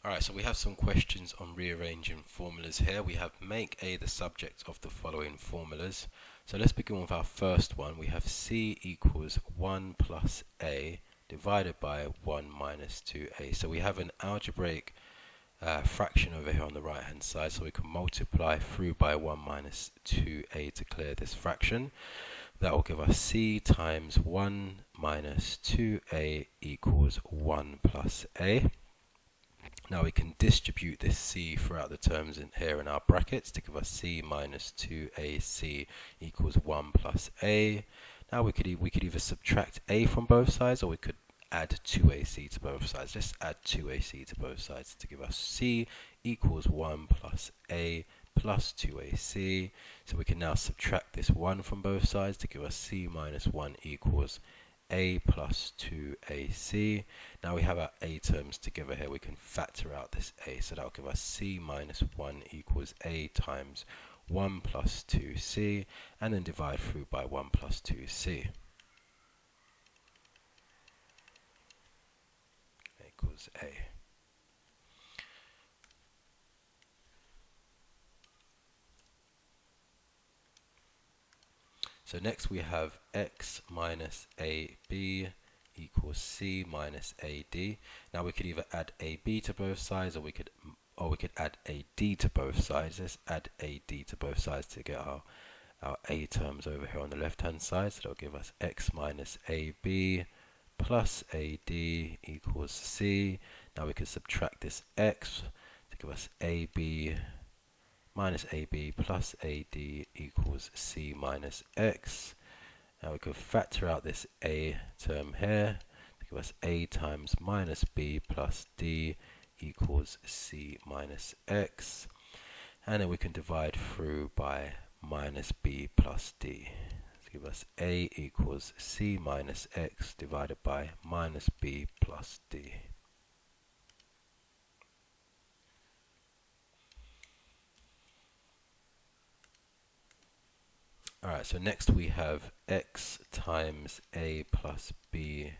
Alright, so we have some questions on rearranging formulas here. We have make A the subject of the following formulas. So let's begin with our first one. We have C equals 1 plus A divided by 1 minus 2A. So we have an algebraic fraction over here on the right hand side, so we can multiply through by 1 minus 2A to clear this fraction. That will give us C times 1 minus 2A equals 1 plus A. Now we can distribute this C throughout the terms in here in our brackets to give us C minus 2AC equals 1 plus A. Now we could either subtract A from both sides, or we could add 2AC to both sides. Let's add 2AC to both sides to give us C equals 1 plus A plus 2AC. So we can now subtract this 1 from both sides to give us C minus 1 equals A plus 2AC. Now we have our A terms together here. We can factor out this A. So that will give us C minus 1 equals A times 1 plus 2C, and then divide through by 1 plus 2C. Equals A. So next we have x minus AB equals C minus AD. Now we could either add AB to both sides, or we could add AD to both sides. Let's add AD to both sides to get our A terms over here on the left hand side. So that'll give us x minus AB plus AD equals C. Now we can subtract this x to give us AB minus AB plus AD equals C minus X. Now we can factor out this A term here to give us A times minus B plus D equals C minus X. And then we can divide through by minus B plus D to give us A equals C minus X divided by minus B plus D. Alright, so next we have x times A plus B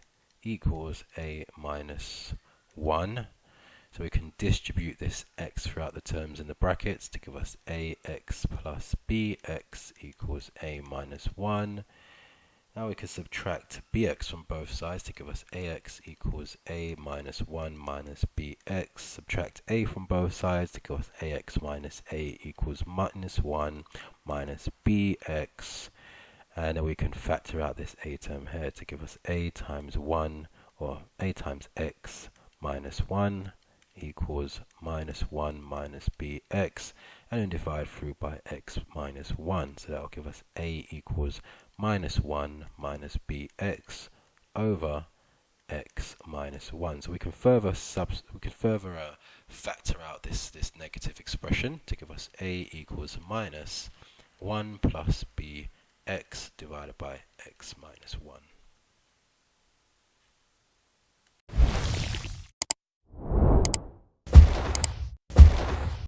equals A minus 1. So we can distribute this x throughout the terms in the brackets to give us AX plus BX equals A minus 1. Now we can subtract BX from both sides to give us AX equals A minus 1 minus BX. Subtract A from both sides to give us AX minus A equals minus 1 minus BX. And then we can factor out this A term here to give us A times 1, or A times X minus 1 equals minus 1 minus BX, and then divide through by X minus 1. So that will give us A equals minus 1 minus Bx over x minus 1. So we can further factor out this negative expression to give us A equals minus 1 plus Bx divided by x minus 1.